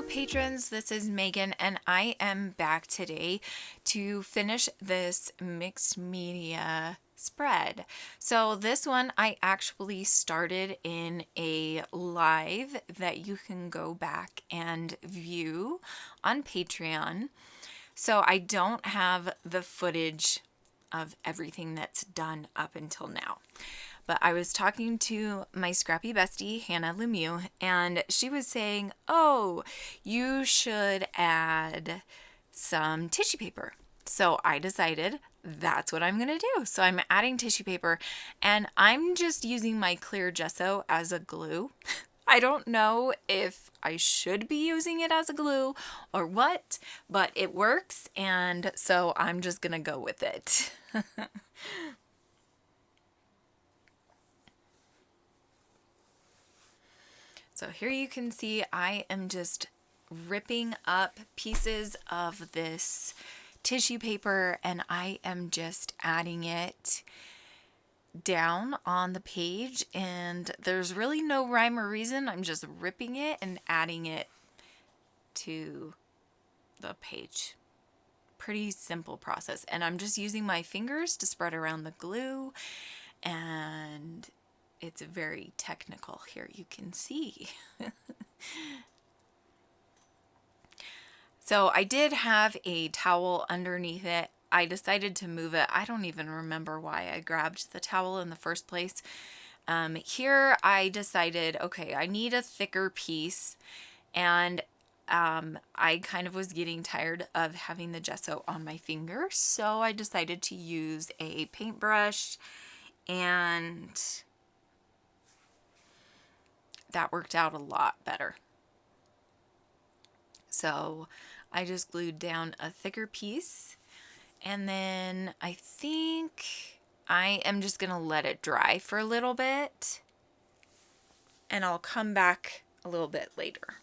patrons, this is Megan, and I am back today to finish this mixed media spread. So this one I actually started in a live that you can go back and view on Patreon. So I don't have the footage of everything that's done up until now. But I was talking to my scrappy bestie, Hannah Lemieux, and she was saying, oh, you should add some tissue paper. So I decided that's what I'm going to do. So I'm adding tissue paper, and I'm just using my clear gesso as a glue. I don't know if I should be using it as a glue or what, but it works, and so I'm just going to go with it. So here you can see I am just ripping up pieces of this tissue paper, and I am just adding it down on the page, and there's really no rhyme or reason. I'm just ripping it and adding it to the page. Pretty simple process, and I'm just using my fingers to spread around the glue, and it's very technical here, you can see. So I did have a towel underneath it. I decided to move it. I don't even remember why I grabbed the towel in the first place. Here I decided, okay, I need a thicker piece, and I kind of was getting tired of having the gesso on my finger, so I decided to use a paintbrush, and that worked out a lot better. So I just glued down a thicker piece, and then I think I am just going to let it dry for a little bit, and I'll come back a little bit later.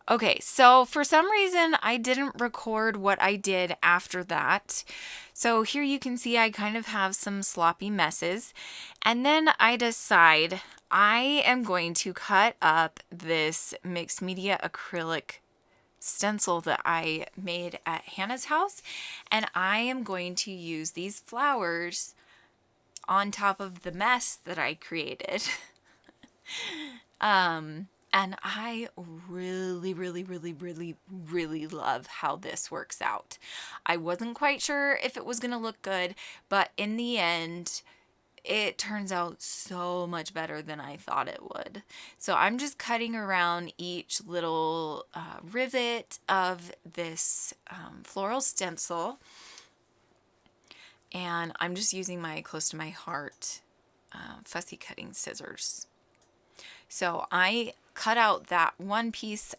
Okay, so for some reason I didn't record what I did after that. So here you can see I kind of have some sloppy messes. And then I decide I am going to cut up this mixed media acrylic stencil that I made at Hannah's house. And I am going to use these flowers on top of the mess that I created. And I really love how this works out. I wasn't quite sure if it was going to look good, but in the end, it turns out so much better than I thought it would. So I'm just cutting around each little rivet of this floral stencil. And I'm just using my close to my heart fussy cutting scissors. So I cut out that one piece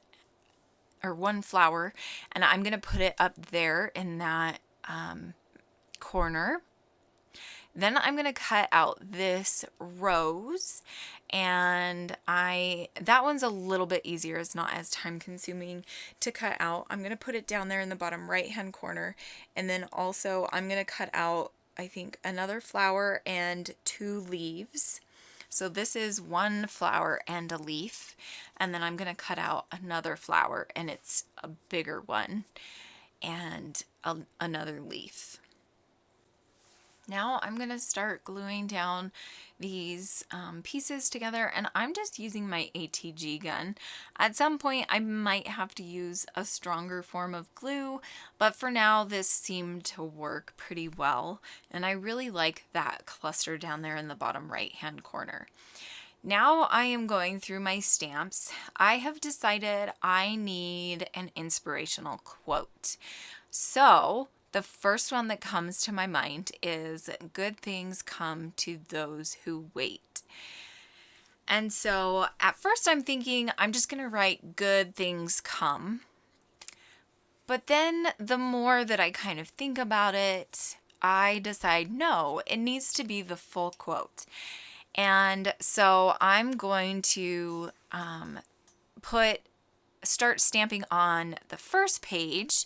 or one flower, and I'm going to put it up there in that corner. Then I'm going to cut out this rose, and that one's a little bit easier. It's not as time consuming to cut out. I'm going to put it down there in the bottom right hand corner, and then also I'm going to cut out, I think, another flower and 2 leaves. So this is one flower and a leaf, and then I'm going to cut out another flower, and it's a bigger one, and another leaf. Now I'm going to start gluing down these pieces together, and I'm just using my ATG gun. At some point I might have to use a stronger form of glue, but for now this seemed to work pretty well, and I really like that cluster down there in the bottom right hand corner. Now I am going through my stamps. I have decided I need an inspirational quote. So the first one that comes to my mind is, "Good things come to those who wait." And so at first I'm thinking I'm just going to write "good things come." But then the more that I kind of think about it, I decide no, it needs to be the full quote. And so I'm going to start stamping on the first page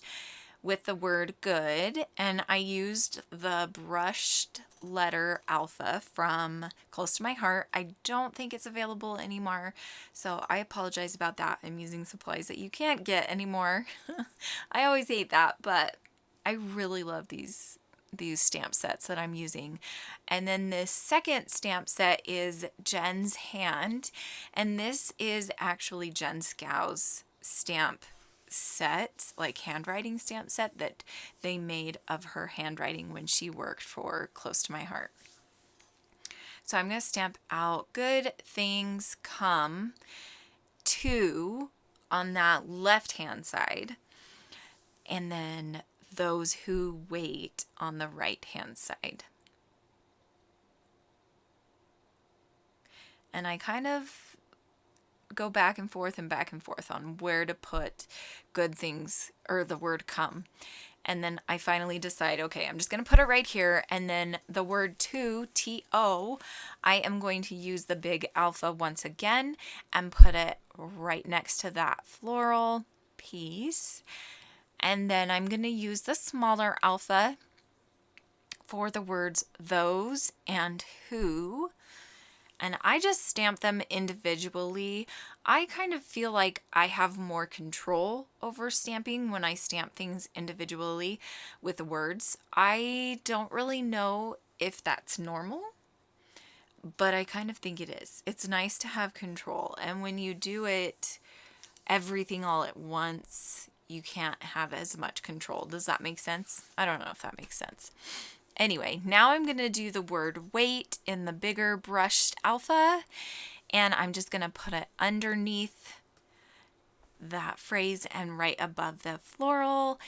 with the word good, and I used the brushed letter alpha from Close to My Heart. I don't think it's available anymore, so I apologize about that. I'm using supplies that you can't get anymore. I always hate that, but I really love these stamp sets that I'm using. And then this second stamp set is Jen's Hand, and this is actually Jen Scow's stamp set, like handwriting stamp set that they made of her handwriting when she worked for Close to My Heart. So I'm going to stamp out good things come to on that left hand side, and then those who wait on the right hand side. And I kind of go back and forth on where to put good things or the word come. And then I finally decide, okay, I'm just going to put it right here. And then the word to, T-O, I am going to use the big alpha once again and put it right next to that floral piece. And then I'm going to use the smaller alpha for the words those and who. And I just stamp them individually. I kind of feel like I have more control over stamping when I stamp things individually with the words. I don't really know if that's normal, but I kind of think it is. It's nice to have control. And when you do it, everything all at once, you can't have as much control. Does that make sense? I don't know if that makes sense. Anyway, now I'm going to do the word wait in the bigger brushed alpha, and I'm just going to put it underneath that phrase and right above the floral.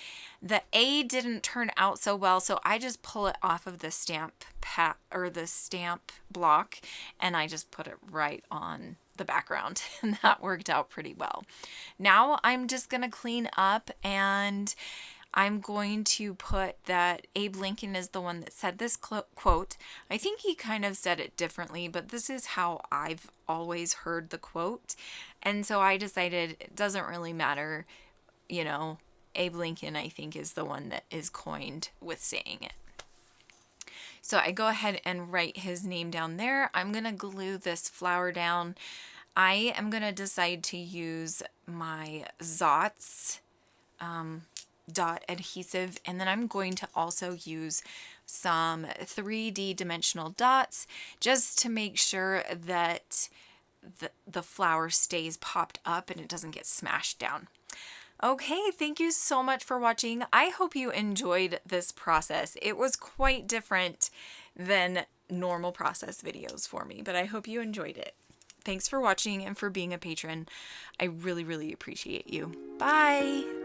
The A didn't turn out so well, so I just pull it off of the stamp pad or the stamp block, and I just put it right on the background, and that worked out pretty well. Now I'm just going to clean up, and I'm going to put that Abe Lincoln is the one that said this quote. I think he kind of said it differently, but this is how I've always heard the quote. And so I decided it doesn't really matter, you know, Abe Lincoln, I think, is the one that is coined with saying it. So I go ahead and write his name down there. I'm going to glue this flower down. I am going to decide to use my Zotz dot adhesive, and then I'm going to also use some 3D dimensional dots just to make sure that the flower stays popped up and it doesn't get smashed down. Okay, thank you so much for watching. I hope you enjoyed this process. It was quite different than normal process videos for me, but I hope you enjoyed it. Thanks for watching and for being a patron. I really, really appreciate you. Bye!